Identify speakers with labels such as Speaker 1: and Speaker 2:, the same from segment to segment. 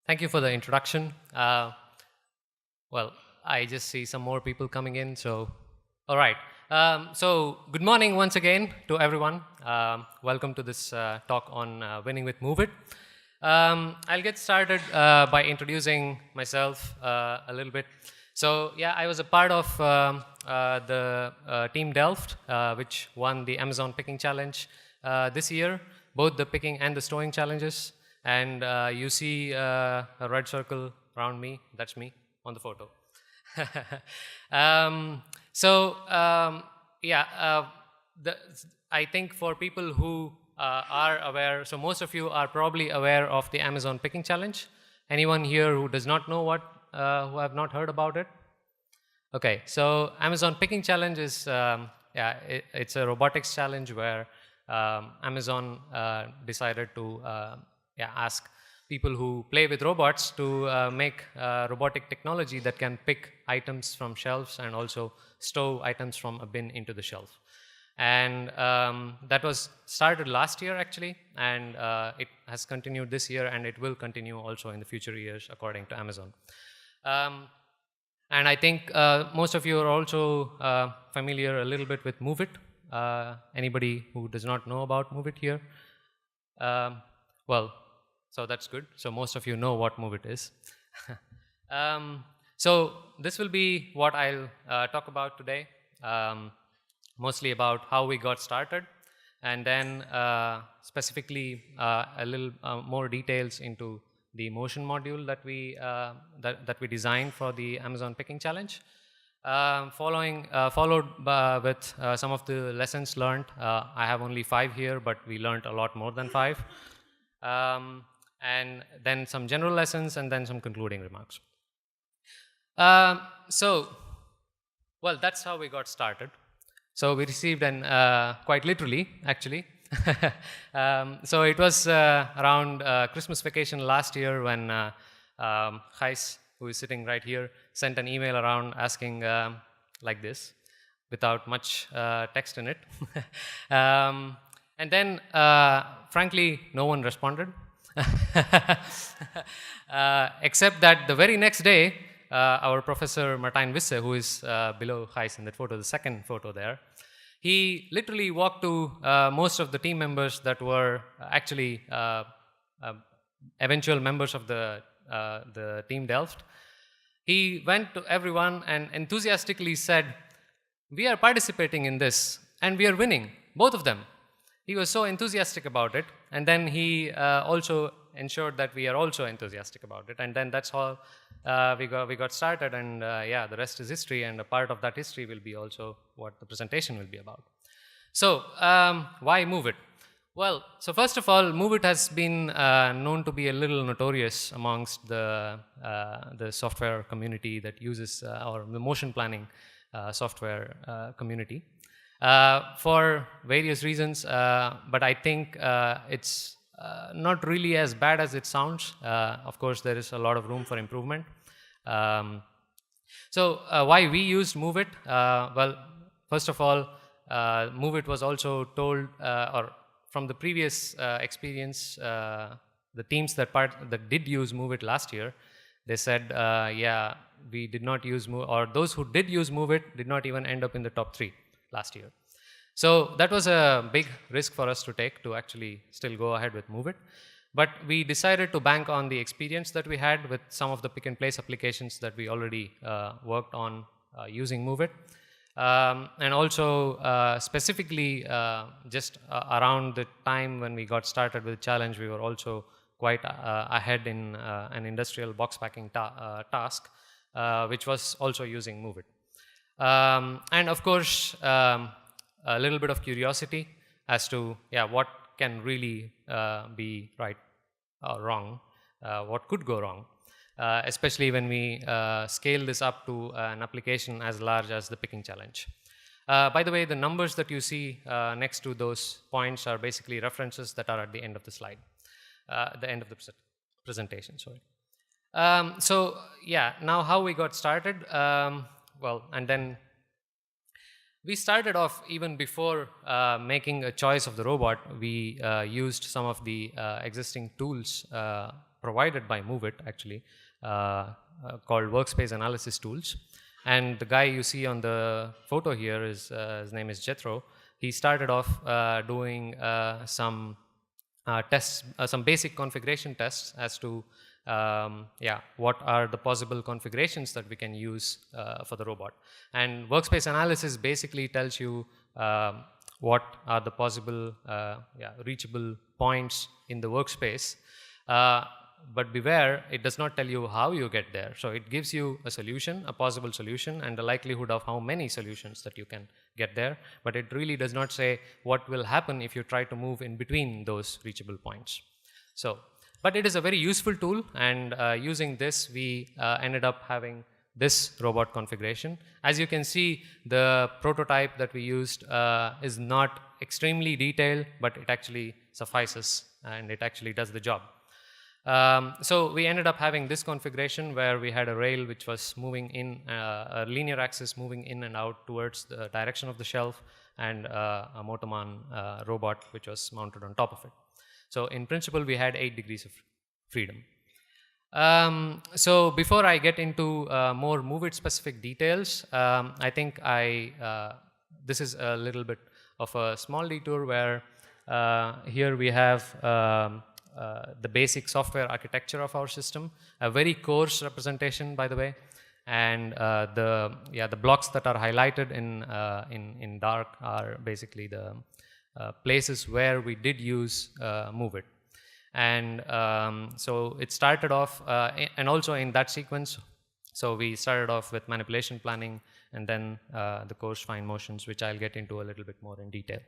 Speaker 1: Thank you for the introduction. Well, I just see some more people coming in, so all right. So good morning once again to everyone. Welcome to this talk on winning with MoveIt. I'll get started by introducing myself a little bit. So yeah, I was a part of the Team Delft, which won the Amazon Picking Challenge this year, both the picking and the stowing challenges. And you see a red circle around me. That's me on the photo. um, so yeah, I think for people who are aware, so most of you are probably aware of the Amazon Picking Challenge. Anyone here who does not know who have not heard about it? Okay, so Amazon Picking Challenge is it's a robotics challenge where Amazon decided to ask people who play with robots to make robotic technology that can pick items from shelves and also stow items from a bin into the shelf. And that was started last year actually, and it has continued this year, and it will continue also in the future years according to Amazon. And I think most of you are also familiar a little bit with MoveIt. Anybody who does not know about MoveIt here? Well, so that's good. So most of you know what MoveIt is. So this will be what I'll talk about today, mostly about how we got started, and then specifically a little more details into the motion module that we designed for the Amazon Picking Challenge. Followed with some of the lessons learned. I have only 5 here, but we learned a lot more than 5. And then some general lessons, and then some concluding remarks. Well, that's how we got started. So we received quite literally, actually. So it was around Christmas vacation last year when Gijs, who is sitting right here, sent an email around asking like this, without much text in it. And then, frankly, no one responded. Except that the very next day, our professor Martijn Wisse, who is below Gijs in that photo, the second photo there, he literally walked to most of the team members that were actually eventual members of the Team Delft. He went to everyone and enthusiastically said, "We are participating in this and we are winning, both of them." He was so enthusiastic about it, and then he also ensured that we are also enthusiastic about it, and then that's how we got started, and yeah, the rest is history, and a part of that history will be also what the presentation will be about. So why MoveIt? Well, so first of all, MoveIt has been known to be a little notorious amongst the software community that uses or the motion planning software community. For various reasons, but I think it's not really as bad as it sounds. Of course, there is a lot of room for improvement. So why we used MoveIt? Well, first of all, MoveIt was also told, or from the previous experience, the teams that did use MoveIt last year, they said, yeah, we did not use or those who did use MoveIt did not even end up in the top 3 last year. So that was a big risk for us to take, to actually still go ahead with MoveIt. But we decided to bank on the experience that we had with some of the pick and place applications that we already worked on using MoveIt. And also specifically just around the time when we got started with the challenge, we were also quite ahead in an industrial box packing task, which was also using MoveIt. And of course, a little bit of curiosity as to what can really be right or wrong, what could go wrong, especially when we scale this up to an application as large as the picking challenge. By the way, the numbers that you see next to those points are basically references that are at the end of the slide, the end of the presentation, sorry. So yeah, now how we got started, well, and then we started off even before making a choice of the robot. We used some of the existing tools provided by MoveIt actually, called Workspace Analysis Tools. And the guy you see on the photo here is his name is Jethro. He started off doing some tests, some basic configuration tests as to what are the possible configurations that we can use for the robot. And workspace analysis basically tells you what are the possible reachable points in the workspace. But beware, it does not tell you how you get there. So it gives you a solution, a possible solution, and the likelihood of how many solutions that you can get there. But it really does not say what will happen if you try to move in between those reachable points. So, but it is a very useful tool, and using this, we ended up having this robot configuration. As you can see, the prototype that we used is not extremely detailed, but it actually suffices, and it actually does the job. So we ended up having this configuration where we had a rail which was moving in, a linear axis moving in and out towards the direction of the shelf, and a Motoman robot which was mounted on top of it. So in principle, we had 8 degrees of freedom. So before I get into more MoveIt specific details, I think this is a little bit of a small detour where here we have the basic software architecture of our system, a very coarse representation, by the way, and the blocks that are highlighted in dark are basically the places where we did use MoveIt. And so it started off, and also in that sequence, so we started off with manipulation planning, and then the coarse fine motions, which I'll get into a little bit more in detail.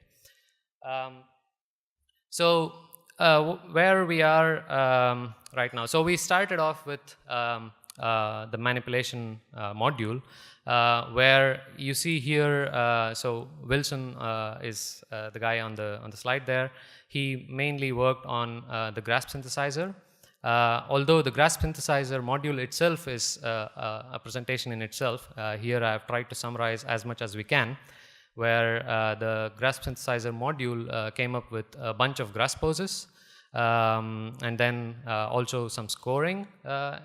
Speaker 1: Where we are right now. So we started off with the manipulation module, where you see here, so Wilson is the guy on the slide there. He mainly worked on the grasp synthesizer. Although the grasp synthesizer module itself is a presentation in itself, here I have tried to summarize as much as we can, where the grasp synthesizer module came up with a bunch of grasp poses, and then also some scoring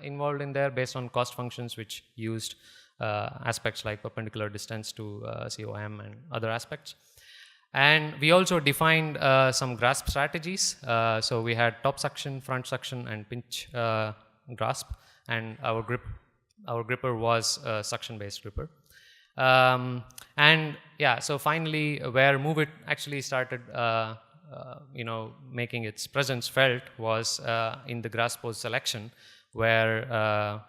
Speaker 1: involved in there based on cost functions, which used aspects like perpendicular distance to COM and other aspects. And we also defined some grasp strategies. So we had top suction, front suction, and pinch grasp, and our gripper was a suction-based gripper. And yeah, so finally, where MoveIt actually started, making its presence felt was in the grasp pose selection, where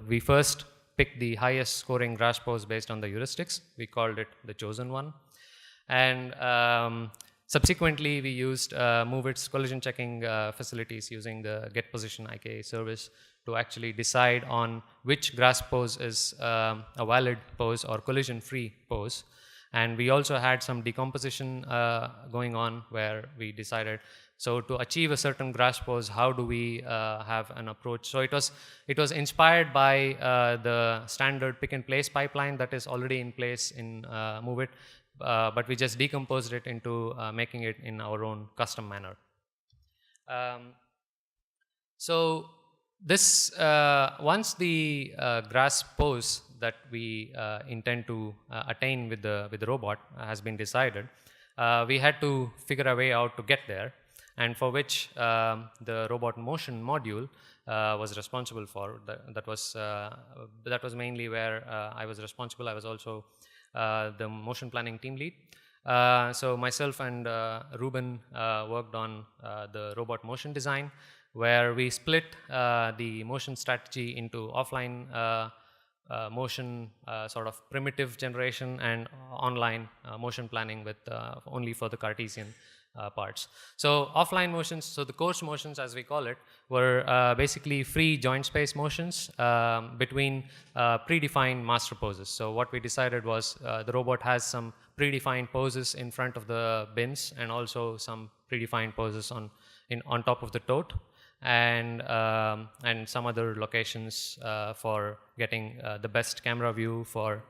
Speaker 1: we first picked the highest scoring grasp pose based on the heuristics. We called it the chosen one. And subsequently, we used MoveIt's collision checking facilities using the get position IK service to actually decide on which grasp pose is a valid pose or collision-free pose. And we also had some decomposition going on, where we decided, so to achieve a certain grasp pose, how do we have an approach? So it was inspired by the standard pick and place pipeline that is already in place in MoveIt, but we just decomposed it into making it in our own custom manner. So this, once the grasp pose that we intend to attain with the robot has been decided, we had to figure a way out to get there, and for which the robot motion module was responsible for. That was mainly where I was responsible. I was also the motion planning team lead. So myself and Ruben worked on the robot motion design, where we split the motion strategy into offline motion sort of primitive generation and online motion planning with only for the Cartesian parts. So offline motions, so the coarse motions as we call it, were basically free joint space motions between predefined master poses. So what we decided was the robot has some predefined poses in front of the bins, and also some predefined poses on top of the tote, and some other locations for getting the best camera view, for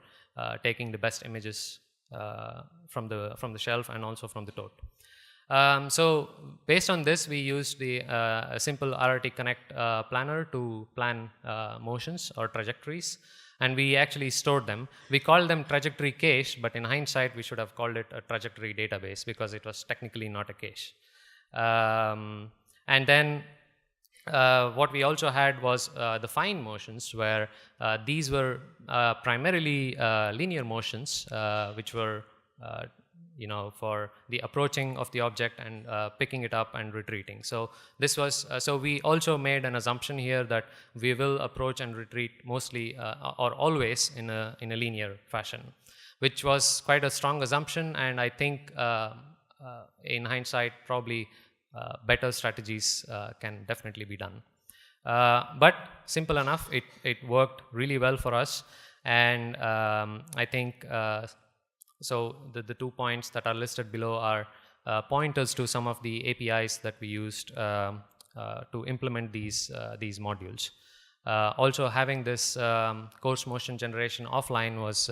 Speaker 1: taking the best images from the shelf and also from the tote. So based on this, we used the a simple RRT Connect planner to plan motions or trajectories, and we actually stored them. We called them trajectory cache, but in hindsight, we should have called it a trajectory database because it was technically not a cache. And then what we also had was the fine motions, where these were primarily linear motions, which were for the approaching of the object and picking it up and retreating. So this was so we also made an assumption here that we will approach and retreat mostly or always in a linear fashion, which was quite a strong assumption, and I think in hindsight probably better strategies can definitely be done. But simple enough, it worked really well for us, and I think so the 2 points that are listed below are pointers to some of the APIs that we used to implement these modules. Also, having this coarse motion generation offline was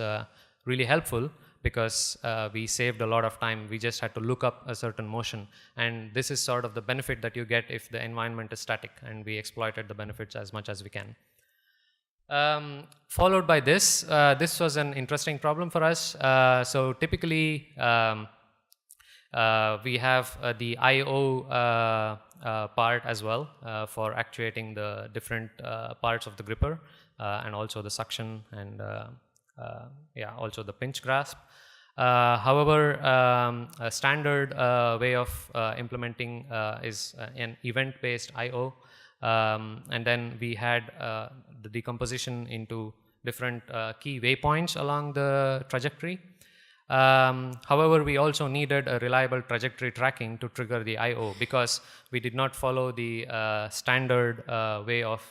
Speaker 1: really helpful because we saved a lot of time. We just had to look up a certain motion, and this is sort of the benefit that you get if the environment is static, and we exploited the benefits as much as we can. Followed by this, this was an interesting problem for us. So typically, we have the I/O part as well for actuating the different parts of the gripper, and also the suction and also the pinch grasp. However, a standard way of implementing is an event-based I/O. And then we had the decomposition into different key waypoints along the trajectory. However, we also needed a reliable trajectory tracking to trigger the I/O because we did not follow the standard way of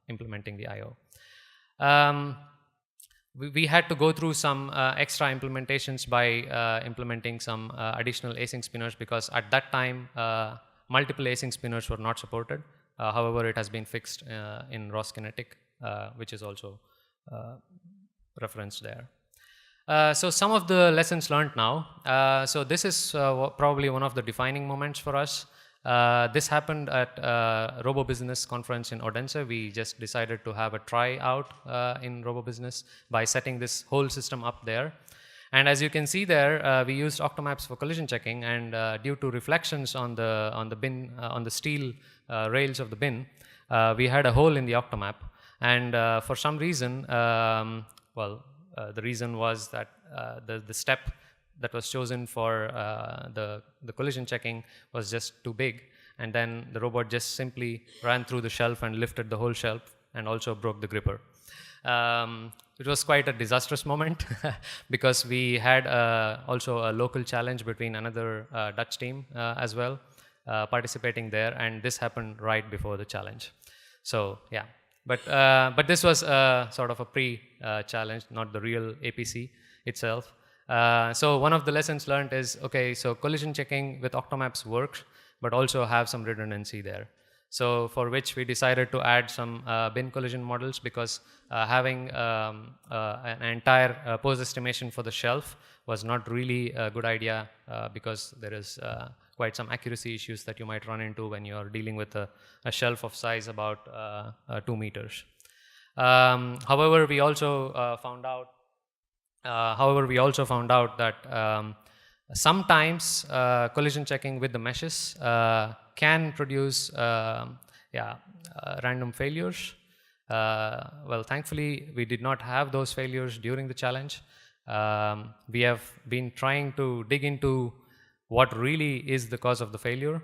Speaker 1: implementing the I/O. We had to go through some extra implementations by implementing some additional async spinners because at that time, multiple async spinners were not supported. However, it has been fixed in ROSCkinetic, which is also referenced there. So some of the lessons learned now. So this is probably one of the defining moments for us. This happened at RoboBusiness conference in Odense. We just decided to have a try out in RoboBusiness by setting this whole system up there. And as you can see there, we used Octomaps for collision checking, and due to reflections on the bin, on the steel rails of the bin, we had a hole in the Octomap. And for some reason, the reason was that the step that was chosen for the collision checking was just too big, and then the robot just simply ran through the shelf and lifted the whole shelf and also broke the gripper. It was quite a disastrous moment because we had also a local challenge between another Dutch team as well participating there, and this happened right before the challenge. So yeah, but this was sort of a pre-challenge, not the real APC itself. So one of the lessons learned is, okay, so collision checking with Octomaps works, but also have some redundancy there. So for which we decided to add some bin collision models because having an entire pose estimation for the shelf was not really a good idea because there is quite some accuracy issues that you might run into when you are dealing with a shelf of size about 2 meters. However, we also found out that sometimes collision checking with the meshes can produce random failures. Well, thankfully, we did not have those failures during the challenge. We have been trying to dig into what really is the cause of the failure.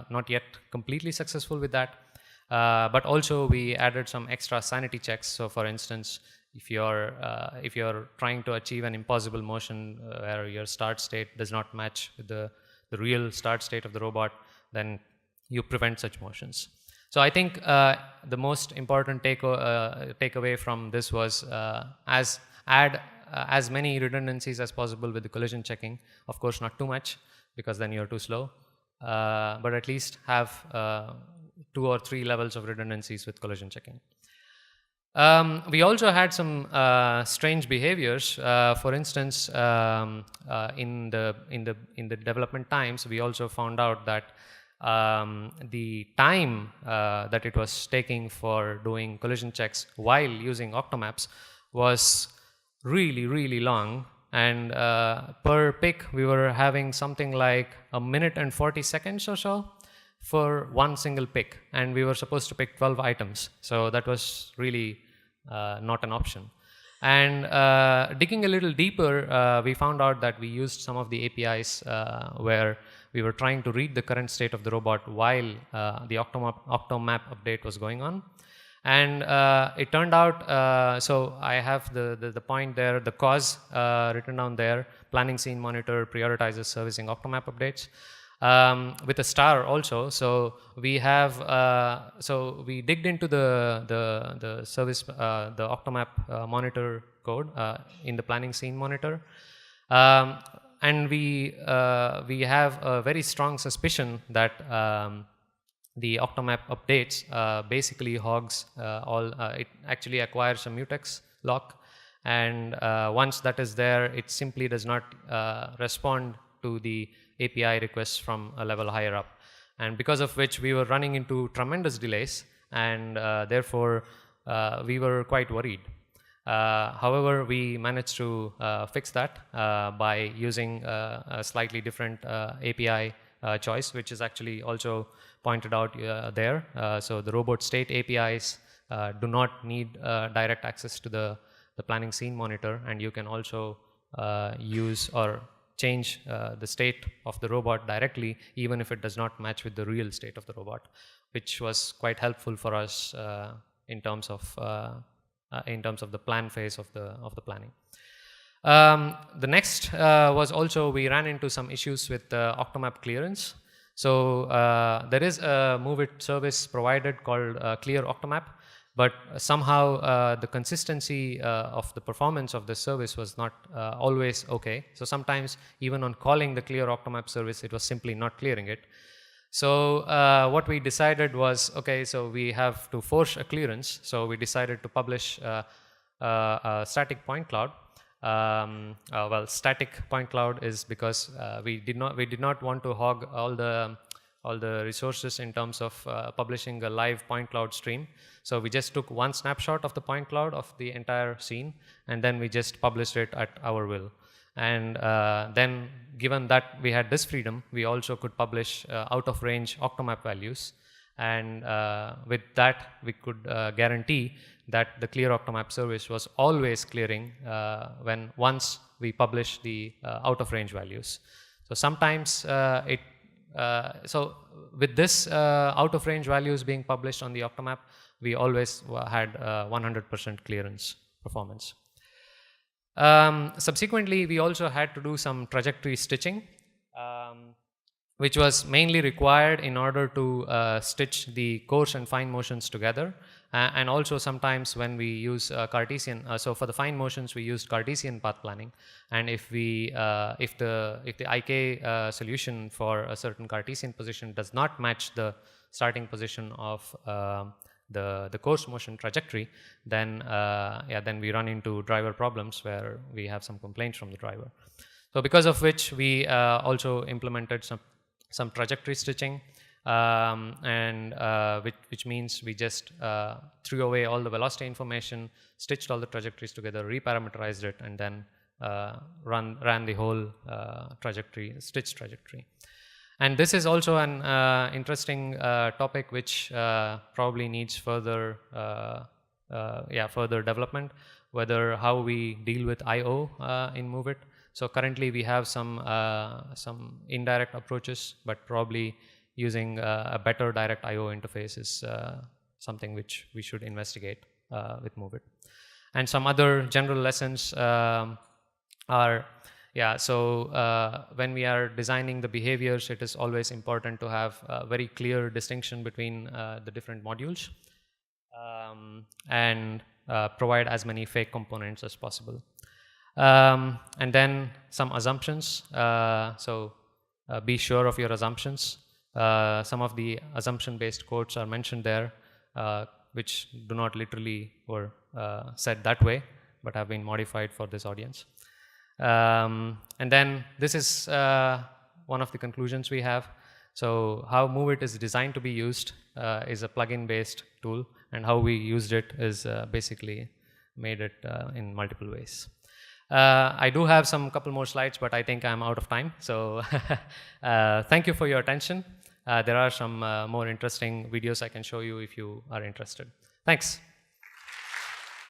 Speaker 1: Not yet completely successful with that. But also we added some extra sanity checks. So for instance, if you're trying to achieve an impossible motion where your start state does not match with the real start state of the robot, then you prevent such motions. So I think the most important takeaway from this was add as many redundancies as possible with the collision checking. Of course, not too much because then you're too slow, but at least have 2 or 3 levels of redundancies with collision checking. We also had some strange behaviors. For instance, in the development times, we also found out that the time that it was taking for doing collision checks while using Octomaps was really long. And per pick, we were having something like a minute and 40 seconds or so for one single pick, and we were supposed to pick 12 items. So that was really not an option. And digging a little deeper, we found out that we used some of the APIs where we were trying to read the current state of the robot while the Octomap update was going on. And it turned out, so I have the point there, the cause written down there: planning scene monitor prioritizes servicing Octomap updates. With a star also. So we have, so we digged into the service, the Octomap monitor code in the planning scene monitor. And we have a very strong suspicion that the Octomap updates basically hogs it actually acquires a mutex lock, and once that is there, it simply does not respond to the API requests from a level higher up, and because of which we were running into tremendous delays, and therefore we were quite worried. However, we managed to fix that by using a slightly different API choice, which is actually also pointed out there. So the robot state APIs do not need direct access to the planning scene monitor, and you can also use or change the state of the robot directly, even if it does not match with the real state of the robot, which was quite helpful for us in terms of the plan phase of the planning. The next was also, we ran into some issues with Octomap clearance. So there is a MoveIt service provided called Clear Octomap, but somehow the consistency of the performance of the service was not always okay. So sometimes even on calling the Clear Octomap service, it was simply not clearing it. So what we decided was, okay, so we have to force a clearance. So we decided to publish a static point cloud. Well, static point cloud is because we did not want to hog all the resources in terms of publishing a live point cloud stream. So we just took one snapshot of the point cloud of the entire scene, and then we just published it at our will. And then, given that we had this freedom, we also could publish out of range Octomap values. And with that, we could guarantee that the Clear Octomap service was always clearing once we publish the out of range values. So sometimes so with this out of range values being published on the Octomap, we always had 100% clearance performance. Subsequently, we also had to do some trajectory stitching, which was mainly required in order to stitch the coarse and fine motions together. And also sometimes when we use Cartesian, so for the fine motions we used Cartesian path planning, and if the IK solution for a certain Cartesian position does not match the starting position of the coarse motion trajectory, then then we run into driver problems where we have some complaints from the driver. So because of which we also implemented some trajectory stitching, which means we just threw away all the velocity information, stitched all the trajectories together, reparameterized it, and then ran the whole stitch trajectory. And this is also an interesting topic which probably needs further development, how we deal with I/O in MoveIt. So currently we have some indirect approaches, but probably using a better direct I/O interface is something which we should investigate with MoveIt. And some other general lessons are, when we are designing the behaviors, it is always important to have a very clear distinction between the different modules, and provide as many fake components as possible. And then some assumptions. Be sure of your assumptions. Some of the assumption-based quotes are mentioned there. which do not literally were said that way, but have been modified for this audience. And then this is one of the conclusions we have. So how MoveIt is designed to be used is a plugin based tool, and how we used it is basically made it in multiple ways. I do have some couple more slides, but I think I'm out of time. So thank you for your attention. There are some more interesting videos I can show you if you are interested. Thanks.